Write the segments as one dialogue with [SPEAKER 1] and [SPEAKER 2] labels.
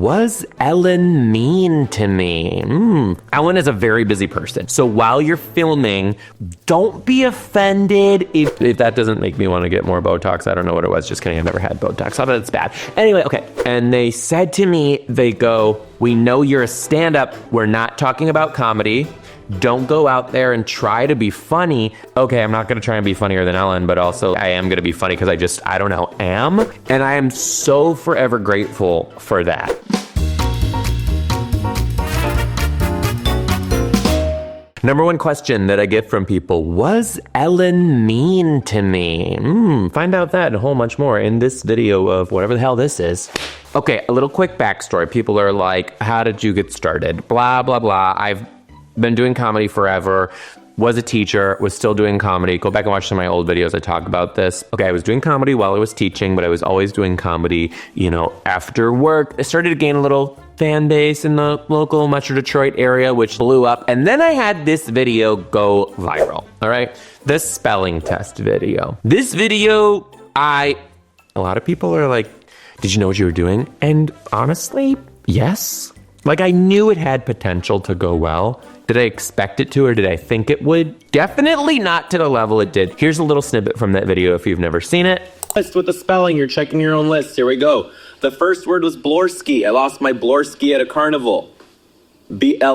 [SPEAKER 1] was Ellen mean to me? Ellen is a very busy person. So while you're filming, don't be offended if that doesn't make me want to get more Botox. I don't know what it was. Just kidding. I've never had Botox. I thought it's bad. Anyway, okay. And they said to me, they go, we know you're a stand-up. We're not talking about comedy. Don't go out there and try to be funny. Okay, I'm not gonna try and be funnier than Ellen, but also I am gonna be funny because I don't know, am. And I am so forever grateful for that. Number one question that I get from people, was Ellen mean to me? Find out that and a whole bunch more in this video of whatever the hell this is. Okay, a little quick backstory. People are like, how did you get started? Blah, blah, blah. I've been doing comedy forever, was a teacher, was still doing comedy. Go back and watch some of my old videos, I talk about this. Okay, I was doing comedy while I was teaching, but I was always doing comedy, after work. I started to gain a little fan base in the local Metro Detroit area, which blew up. And then I had this video go viral, all right? The spelling test video. This video, a lot of people are like, did you know what you were doing? And honestly, yes. Like, I knew it had potential to go well. Did I expect it to, or did I think it would? Definitely not to the level it did. Here's a little snippet from that video if you've never seen it.
[SPEAKER 2] With the spelling, you're checking your own list. Here we go. The first word was Blorski. I lost my Blorski at a carnival. B-L-O-R-S-K-E-E.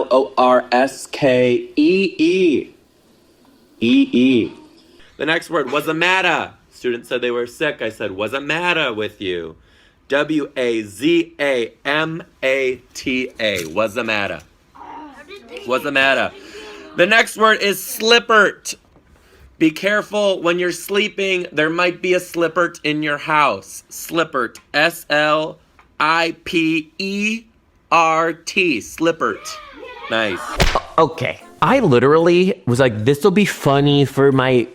[SPEAKER 2] E-E. The next word was a matta. Students said they were sick. I said, what's a matta with you? W-A-Z-A-M-A-T-A. What's the matter? What's the matter? The next word is slippert. Be careful when you're sleeping. There might be a slippert in your house. Slippert. S-L-I-P-E-R-T. Slippert. Nice.
[SPEAKER 1] Okay. I literally was like, this will be funny for my,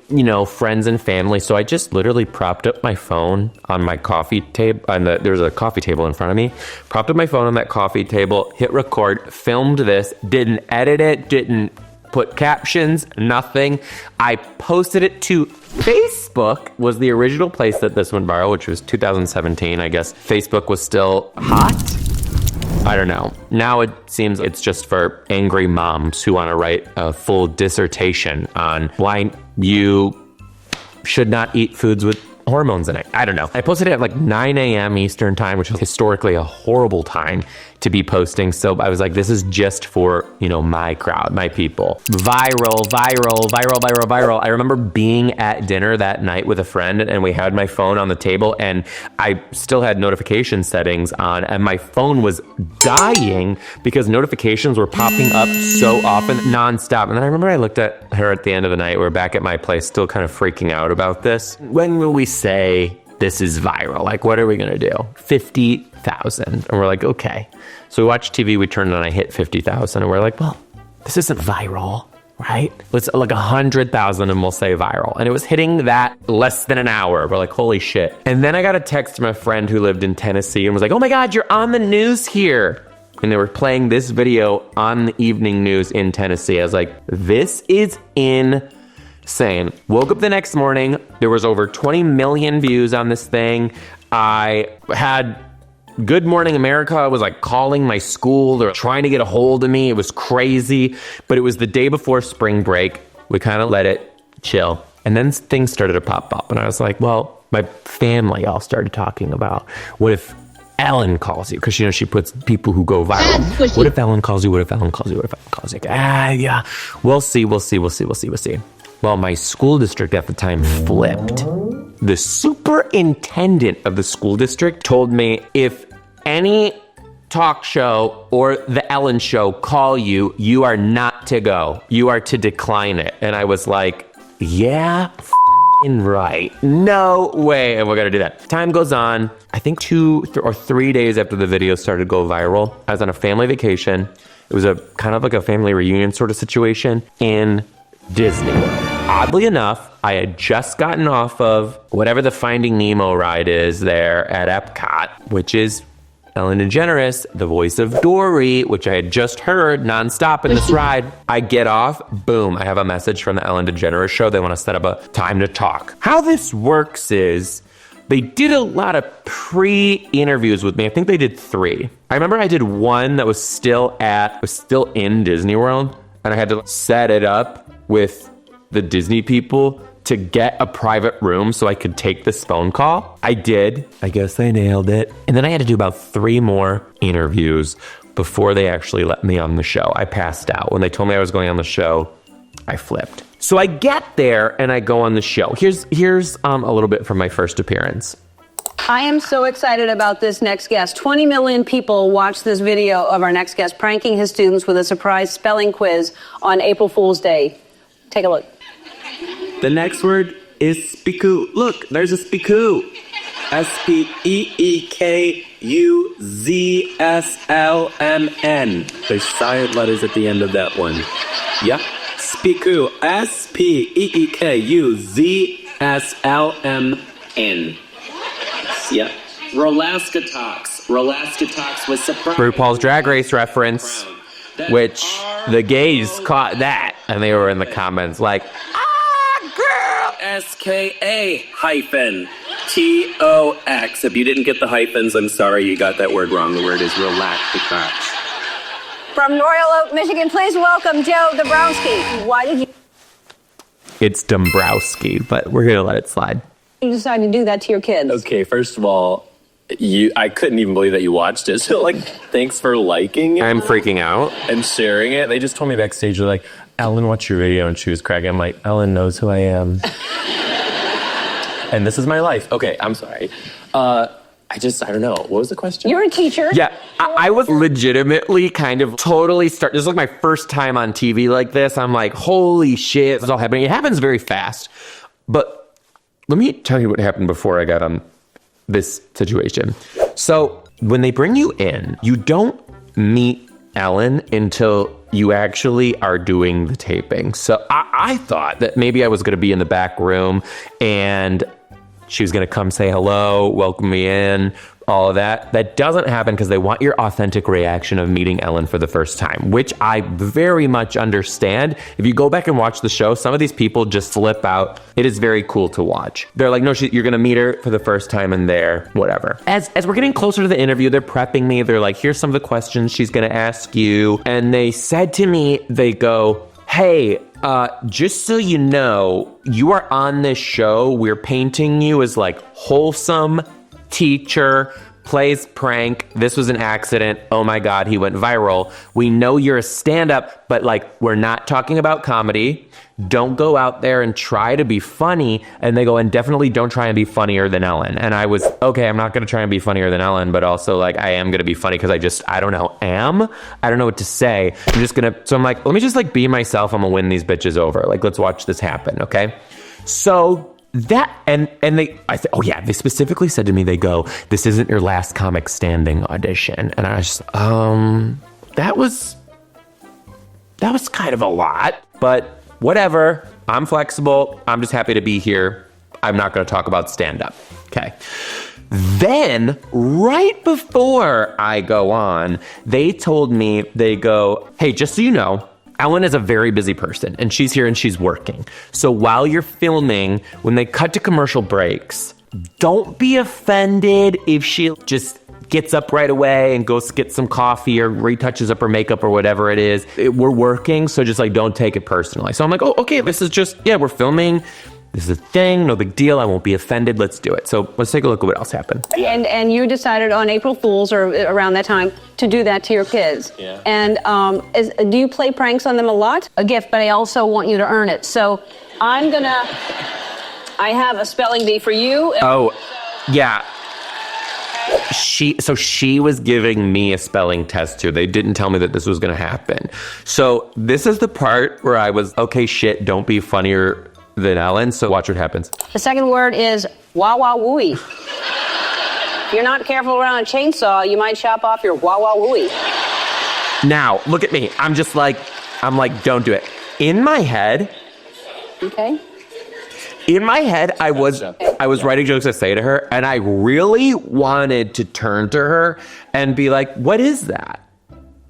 [SPEAKER 1] friends and family. So I just literally propped up my phone on my coffee table. There's a coffee table in front of me. Propped up my phone on that coffee table, hit record, filmed this, didn't edit it, didn't put captions, nothing. I posted it to Facebook, was the original place that this went viral, which was 2017. I guess Facebook was still hot. I don't know. Now it seems it's just for angry moms who want to write a full dissertation on why you should not eat foods with hormones in it. I don't know. I posted it at like 9 a.m. Eastern time, which is historically a horrible time to be posting. So I was like, this is just for, my crowd, my people. Viral, viral, viral, viral, viral. I remember being at dinner that night with a friend and we had my phone on the table and I still had notification settings on and my phone was dying because notifications were popping up so often, nonstop. And then I remember I looked at her at the end of the night. We were back at my place, still kind of freaking out about this. When will we say this is viral? Like, what are we gonna do? 50,000. And we're like, okay. So we watched TV, we turned it on, I hit 50,000. And we're like, well, this isn't viral, right? Let's like 100,000 and we'll say viral. And it was hitting that less than an hour. We're like, holy shit. And then I got a text from a friend who lived in Tennessee and was like, oh my God, you're on the news here. And they were playing this video on the evening news in Tennessee. I was like, this is insane. Woke up the next morning, there was over 20 million views on this thing. I had Good Morning America was like calling my school. They were trying to get a hold of me. It was crazy, but it was the day before spring break. We kind of let it chill. And then things started to pop up. And I was like, well, my family all started talking about, what if Ellen calls you? Because, she puts people who go viral. What if Ellen calls you? What if Ellen calls you? What if Ellen calls you? Yeah, we'll see. Well, my school district at the time flipped. The superintendent of the school district told me, if any talk show or the Ellen show call you, you are not to go. You are to decline it. And I was like, yeah, right. No way am I gonna do that. Time goes on. I think 2 or 3 days after the video started to go viral, I was on a family vacation. It was a kind of like a family reunion sort of situation in Disney World. Oddly enough, I had just gotten off of whatever the Finding Nemo ride is there at Epcot, which is Ellen DeGeneres, the voice of Dory, which I had just heard nonstop in this ride. I get off, boom, I have a message from the Ellen DeGeneres show. They want to set up a time to talk. How this works is They did a lot of pre-interviews with me. I think they did 3. I remember I did one that was still in Disney World, and I had to set it up with the Disney people to get a private room so I could take this phone call. I did. I guess I nailed it. And then I had to do about 3 more interviews before they actually let me on the show. I passed out. When they told me I was going on the show, I flipped. So I get there and I go on the show. Here's a little bit from my first appearance.
[SPEAKER 3] I am so excited about this next guest. 20 million people watched this video of our next guest pranking his students with a surprise spelling quiz on April Fool's Day. Take a look.
[SPEAKER 4] The next word is speakoo. Look, there's a speakoo. S-P-E-E-K-U-Z-S-L-M-N. There's silent letters at the end of that one. Yep. Speakoo. S-P-E-E-K-U-Z-S-L-M-N. Yep. Rolaskatox was surprised.
[SPEAKER 1] RuPaul's Drag Race reference, which the gays caught that, and they were in the comments like,
[SPEAKER 4] S-K-A hyphen T-O-X. If you didn't get the hyphens, I'm sorry, you got that word wrong. The word is relaxatox.
[SPEAKER 3] From Royal Oak, Michigan, please welcome Joe Dombrowski. Why did you
[SPEAKER 1] it's Dombrowski, but we're gonna let it slide.
[SPEAKER 3] decide to do that to your kids?
[SPEAKER 4] Okay, first of all, I couldn't even believe that you watched it. So, thanks for liking it.
[SPEAKER 1] I'm freaking out.
[SPEAKER 4] And sharing it. They just told me backstage, they're like, Ellen watched your video and she was cracking. I'm like, Ellen knows who I am. And this is my life. Okay, I'm sorry. I don't know. What was the question?
[SPEAKER 3] You're a teacher.
[SPEAKER 1] Yeah, I was legitimately kind of totally this is like my first time on TV like this. I'm like, holy shit, this is all happening. It happens very fast. But let me tell you what happened before I got on this situation. So when they bring you in, you don't meet Ellen until you actually are doing the taping. So I thought that maybe I was going to be in the back room and she was going to come say hello, welcome me in, all of that. That doesn't happen because they want your authentic reaction of meeting Ellen for the first time, which I very much understand. If you go back and watch the show, some of these people just flip out. It is very cool to watch. They're like, no, you're going to meet her for the first time in there, whatever. As we're getting closer to the interview, they're prepping me. They're like, here's some of the questions she's going to ask you. And they said to me, they go, hey, just so you know, you are on this show. We're painting you as like wholesome teacher, plays prank. This was an accident. Oh my God, he went viral. We know you're a stand-up, but we're not talking about comedy. Don't go out there and try to be funny. And they go, and definitely don't try and be funnier than Ellen. And I was, okay, I'm not going to try and be funnier than Ellen, but also I am going to be funny because I don't know, I don't know what to say. So I'm like, let me just be myself. I'm going to win these bitches over. Let's watch this happen, okay? So that, they specifically said to me, they go, this isn't your last comic standing audition. And I was just, that was kind of a lot, but whatever. I'm flexible. I'm just happy to be here. I'm not going to talk about stand-up. Okay. Then, right before I go on, they told me, they go, hey, just so you know, Ellen is a very busy person, and she's here and she's working. So while you're filming, when they cut to commercial breaks, don't be offended if she just gets up right away and goes get some coffee or retouches up her makeup or whatever it is. We're working, so just don't take it personally. So I'm like, oh, okay, this is just, we're filming. This is a thing, no big deal. I won't be offended. Let's do it. So let's take a look at what else happened.
[SPEAKER 3] And you decided on April Fool's or around that time to do that to your kids.
[SPEAKER 4] Yeah.
[SPEAKER 3] And do you play pranks on them a lot? A gift, but I also want you to earn it. So I have a spelling bee for you.
[SPEAKER 1] Oh, yeah. She was giving me a spelling test too. They didn't tell me that this was going to happen. So this is the part where I was, okay, shit, don't be funnier than Ellen. So watch what happens.
[SPEAKER 3] The second word is wah-wah-wooey. If you're not careful around a chainsaw, you might chop off your wah-wah-wooey.
[SPEAKER 1] Now, look at me. I'm like, don't do it. In my head.
[SPEAKER 3] Okay.
[SPEAKER 1] In my head, I was writing jokes to say to her, and I really wanted to turn to her and be like, what is that?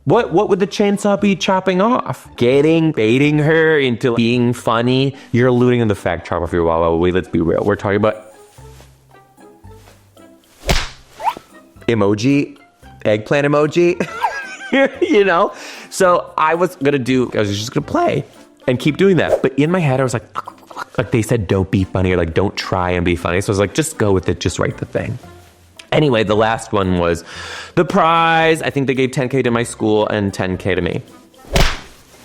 [SPEAKER 1] What would the chainsaw be chopping off? Baiting her into being funny. You're alluding to the fact, chop off your wah-wah-wee. Let's be real. We're talking about emoji, eggplant emoji, you know? So I was just gonna play and keep doing that. But in my head, I was like they said, don't be funny, or like, don't try and be funny. So I was like, just go with it, just write the thing. Anyway, the last one was the prize. I think they gave 10K to my school and 10K to me.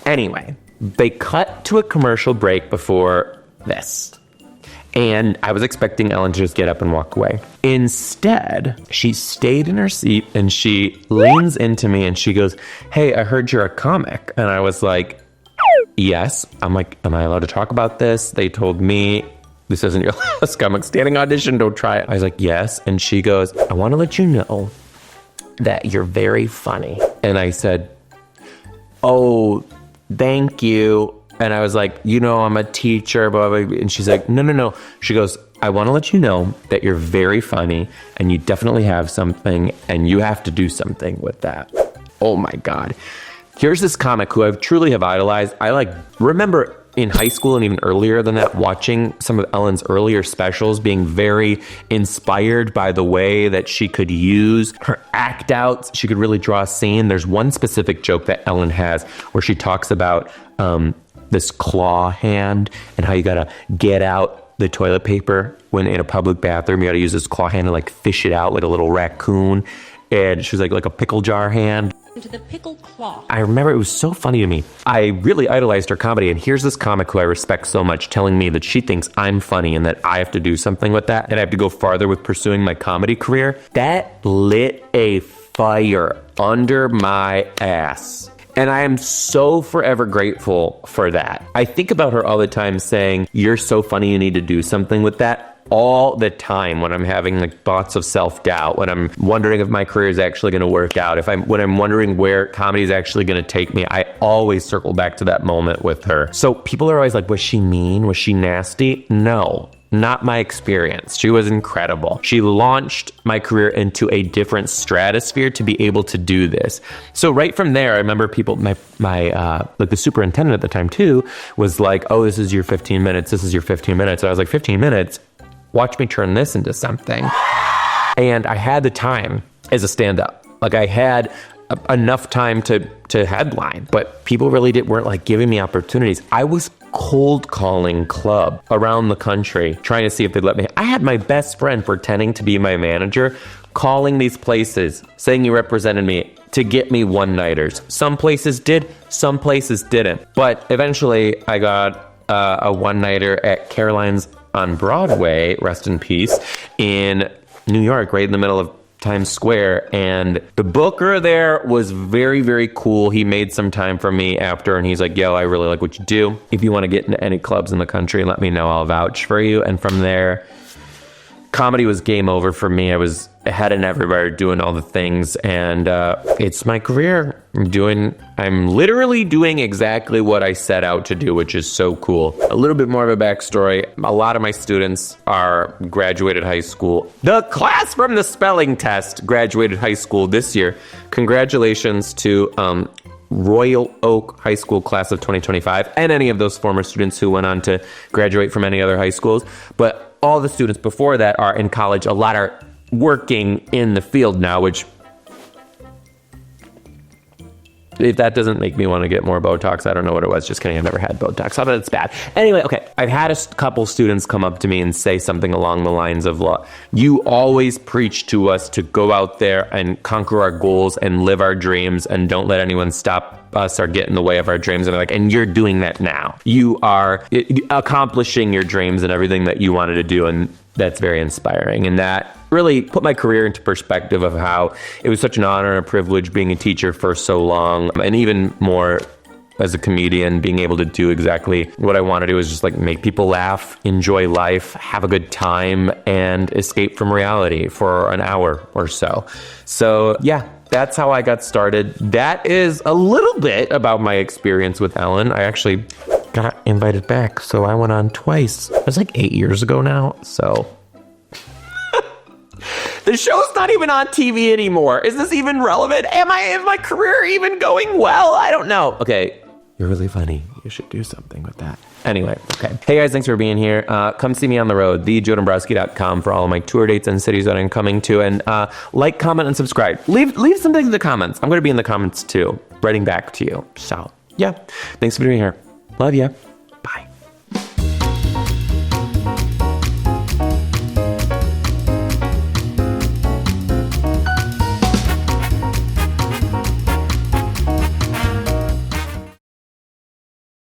[SPEAKER 1] Anyway, they cut to a commercial break before this. And I was expecting Ellen to just get up and walk away. Instead, she stayed in her seat and she leans into me and she goes, hey, I heard you're a comic. And I was like, yes. I'm like, am I allowed to talk about this? They told me this isn't your last comic standing audition. Don't try it. I was like, yes. And she goes, I want to let you know that you're very funny. And I said, oh, thank you. And I was like, you know, I'm a teacher, blah, blah, blah. And she's like, no. She goes, I want to let you know that you're very funny and you definitely have something and you have to do something with that. Oh my God. Here's this comic who I truly have idolized. I remember in high school and even earlier than that, watching some of Ellen's earlier specials, being very inspired by the way that she could use her act outs. She could really draw a scene. There's one specific joke that Ellen has where she talks about this claw hand and how you gotta get out the toilet paper when in a public bathroom. You gotta use this claw hand to like fish it out like a little raccoon. And she was like a pickle jar hand.
[SPEAKER 5] To the pickle claw.
[SPEAKER 1] I remember it was so funny to me. I really idolized her comedy, and here's this comic who I respect so much telling me that she thinks I'm funny and that I have to do something with that, and I have to go farther with pursuing my comedy career. That lit a fire under my ass. And I am so forever grateful for that. I think about her all the time saying, you're so funny, you need to do something with that. All the time when I'm having like thoughts of self-doubt, when I'm wondering if my career is actually going to work out, when I'm wondering where comedy is actually going to take me, I always circle back to that moment with her. So people are always like, was she mean? Was she nasty? No. Not my experience. She was incredible. She launched my career into a different stratosphere to be able to do this. So right from there, I remember people, my the superintendent at the time too, was like, oh, this is your 15 minutes. This is your 15 minutes. And I was like, 15 minutes? Watch me turn this into something. And I had the time as a stand-up. Like I had enough time to headline, but people really weren't like giving me opportunities. I was cold calling club around the country, trying to see if they'd let me. I had my best friend pretending to be my manager, calling these places, saying he represented me to get me one-nighters. Some places did, some places didn't. But eventually I got a one-nighter at Caroline's on Broadway, rest in peace, in New York, right in the middle of Times Square. And the booker there was very, very cool. He made some time for me after, and he's like, yo, I really like what you do. If you want to get into any clubs in the country, let me know. I'll vouch for you. And from there, comedy was game over for me. I was ahead and everywhere doing all the things, and it's my career. I'm literally doing exactly what I set out to do, which is so cool. A little bit more of a backstory. A lot of my students are graduated high school. The class from the spelling test graduated high school this year. Congratulations to Royal Oak High School class of 2025 and any of those former students who went on to graduate from any other high schools. But all the students before that are in college. A lot are working in the field now, which, if that doesn't make me want to get more Botox, I don't know what it was. Just kidding, I've never had Botox. I bet it's bad. Anyway, okay, I've had a couple students come up to me and say something along the lines of, you always preach to us to go out there and conquer our goals and live our dreams and don't let anyone stop us or get in the way of our dreams. And they're like, and you're doing that now. You are accomplishing your dreams and everything that you wanted to do, and that's very inspiring. And that really put my career into perspective of how it was such an honor and a privilege being a teacher for so long, and even more as a comedian, being able to do exactly what I want to do is just like make people laugh, enjoy life, have a good time, and escape from reality for an hour or so. So yeah, that's how I got started. That is a little bit about my experience with Ellen. I actually got invited back, so I went on twice. It was like 8 years ago now, so. The show's not even on TV anymore. Is this even relevant? Is my career even going well? I don't know. Okay, You're really funny. You should do something with that. Anyway, okay. Hey guys, thanks for being here. Come see me on the road, joedombrowski.com for all of my tour dates and cities that I'm coming to. And like, comment, and subscribe. Leave something in the comments. I'm going to be in the comments too, writing back to you. So, yeah. Thanks for being here. Love ya.